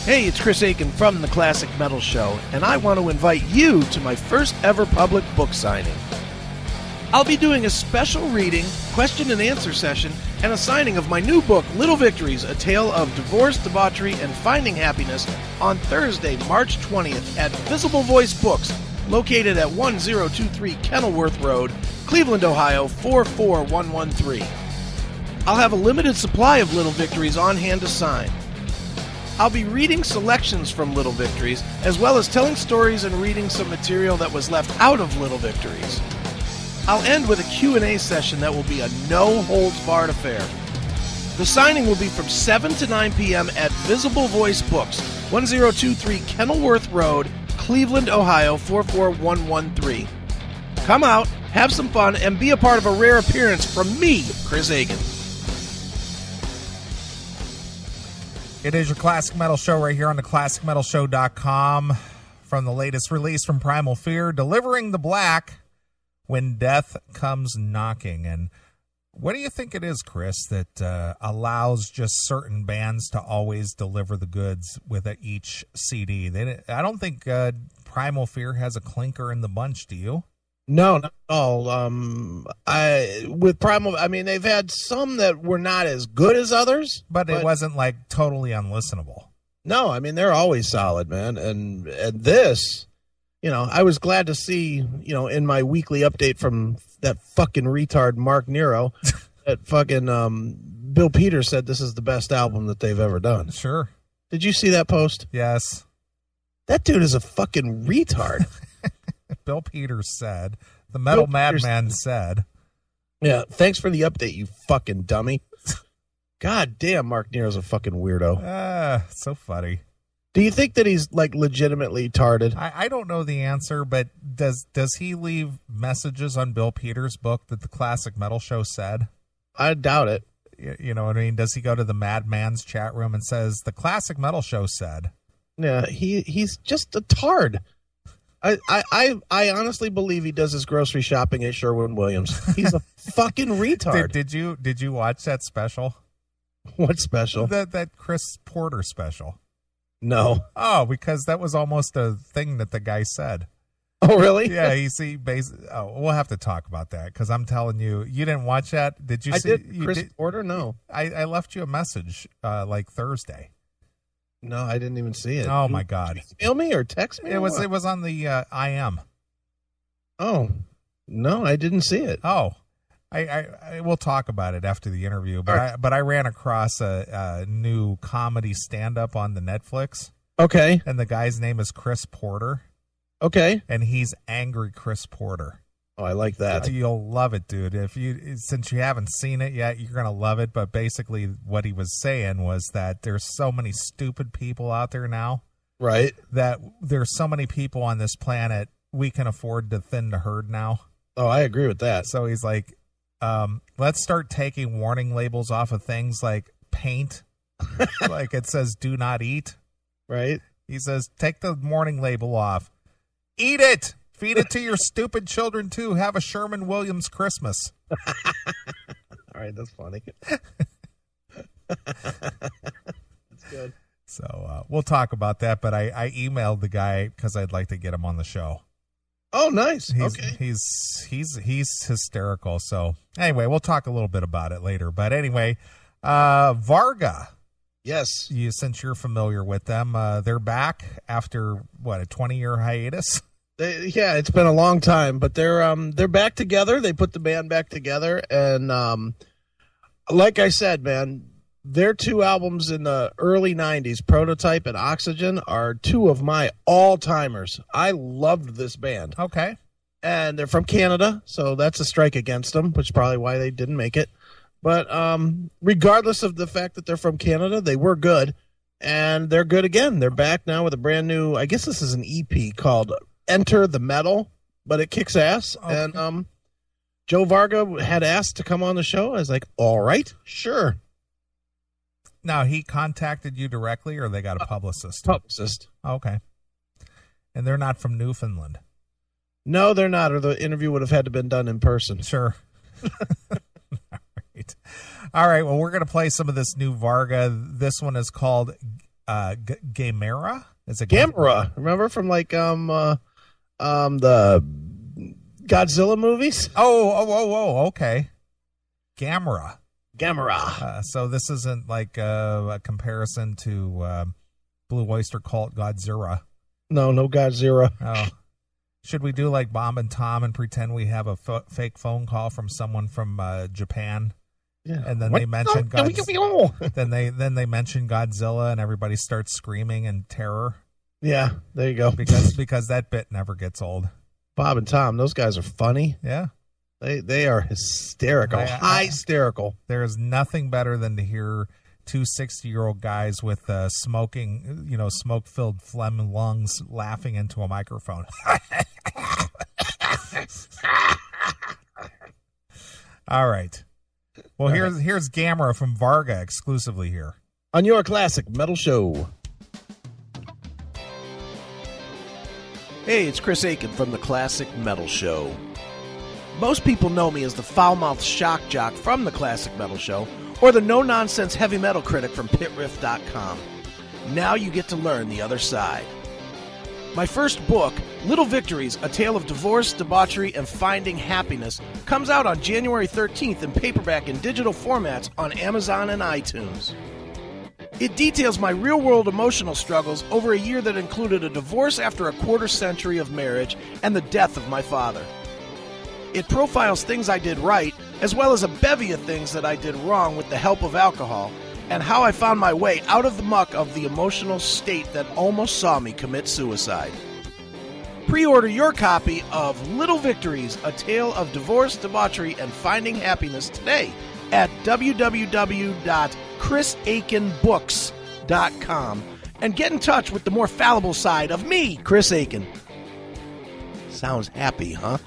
Hey, it's Chris Aiken from the Classic Metal Show, and I want to invite you to my first ever public book signing. I'll be doing a special reading, question and answer session, and a signing of my new book, Little Victories, A Tale of Divorce, Debauchery, and Finding Happiness on Thursday, March 20th at Visible Voice Books, located at 1023 Kenilworth Road, Cleveland, Ohio, 44113. I'll have a limited supply of Little Victories on hand to sign. I'll be reading selections from Little Victories, as well as telling stories and reading some material that was left out of Little Victories. I'll end with a Q&A session that will be a no-holds-barred affair. The signing will be from 7 to 9 p.m. at Visible Voice Books, 1023 Kenilworth Road, Cleveland, Ohio, 44113. Come out, have some fun, and be a part of a rare appearance from me, Chris Aiken. It is your Classic Metal Show right here on the ClassicMetalShow.com. From the latest release from Primal Fear, Delivering the Black, When Death Comes Knocking. And what do you think it is, Chris, that allows just certain bands to always deliver the goods with each CD? I don't think Primal Fear has a clinker in the bunch, do you? No, not at all. With Primal, I mean, they've had some that were not as good as others, but it wasn't like totally unlistenable. No, I mean, they're always solid, man. And this, you know, I was glad to see, you know, in my weekly update from that fucking retard Mark Nero, that fucking Bill Peters said this is the best album that they've ever done. Sure. Did you see that post? Yes. That dude is a fucking retard. Bill Peters said. The Metal Madman said. Yeah, thanks for the update, you fucking dummy. God damn, Mark Nero's a fucking weirdo. So funny. Do you think that he's, like, legitimately tarded? I don't know the answer, but does he leave messages on Bill Peters' book that the Classic Metal Show said? I doubt it. You know what I mean? Does he go to the Madman's chat room and says, the Classic Metal Show said? Yeah, he's just a tard. I honestly believe he does his grocery shopping at Sherwin Williams. He's a fucking retard. Did you watch that special? What special? That Chris Porter special. No. Oh, because that was almost a thing that the guy said. Oh, really? Yeah, we'll have to talk about that because I'm telling you, you didn't watch that. Did you see? Did Chris Porter? No. I left you a message like Thursday. No, I didn't even see it. Oh my God! Did you email me or text me? It was on the IM. Oh no, I didn't see it. Oh, I will talk about it after the interview. But I ran across a new comedy stand up on the Netflix. Okay, and the guy's name is Chris Porter. Okay, and he's Angry Chris Porter. Oh, I like that. You'll love it, dude. Since you haven't seen it yet, you're gonna love it. But basically, what he was saying was that there's so many stupid people out there now, right? That there's so many people on this planet, we can afford to thin the herd now. Oh, I agree with that. So he's like, let's start taking warning labels off of things like paint, like it says "Do not eat." Right? He says, take the warning label off. Eat it. Feed it to your stupid children, too. Have a Sherwin Williams Christmas. All right, that's funny. That's good. So we'll talk about that, but I emailed the guy because I'd like to get him on the show. Oh, nice. He's hysterical. So anyway, we'll talk a little bit about it later. But anyway, Varga. Yes. Since you're familiar with them, they're back after, what, a 20-year hiatus? Yeah, it's been a long time, but they're back together. They put the band back together, and like I said, man, their two albums in the early 90s, Prototype and Oxygen, are two of my all-timers. I loved this band. Okay. And they're from Canada, so that's a strike against them, which is probably why they didn't make it. But regardless of the fact that they're from Canada, they were good, and they're good again. They're back now with a brand new, I guess this is an EP called Enter the Metal, but it kicks ass. Okay. And Joe Varga had asked to come on the show. I was like, all right, sure. Now, he contacted you directly, or they got a publicist? Publicist. Okay. And they're not from Newfoundland? No, they're not, or the interview would have had to been done in person. Sure. All right, well, we're going to play some of this new Varga. This one is called Gamera? Is it Gamera? Remember from like the Godzilla movies? Oh, okay. Gamera. So this isn't like a comparison to Blue Oyster Cult Godzilla. No Godzilla. Oh. Should we do like Bob and Tom and pretend we have a fake phone call from someone from Japan? Yeah. And then they mention then they mention Godzilla and everybody starts screaming in terror. Yeah, there you go. Because that bit never gets old. Bob and Tom, those guys are funny. Yeah. They are hysterical. Hysterical. There is nothing better than to hear two 60-year-old guys with smoke-filled phlegm lungs laughing into a microphone. All right. Well, here's Gamera from Varga exclusively here on your Classic Metal Show. Hey, it's Chris Aiken from the Classic Metal Show. Most people know me as the foul-mouthed shock jock from the Classic Metal Show, or the no-nonsense heavy metal critic from pitriff.com. Now you get to learn the other side. My first book, Little Victories, A Tale of Divorce, Debauchery, and Finding Happiness, comes out on January 13th in paperback and digital formats on Amazon and iTunes. It details my real-world emotional struggles over a year that included a divorce after a quarter-century of marriage and the death of my father. It profiles things I did right, as well as a bevy of things that I did wrong with the help of alcohol, and how I found my way out of the muck of the emotional state that almost saw me commit suicide. Pre-order your copy of Little Victories, A Tale of Divorce, Debauchery, and Finding Happiness today at www.chrisaikenbooks.com and get in touch with the more fallible side of me, Chris Aiken. Sounds happy, huh?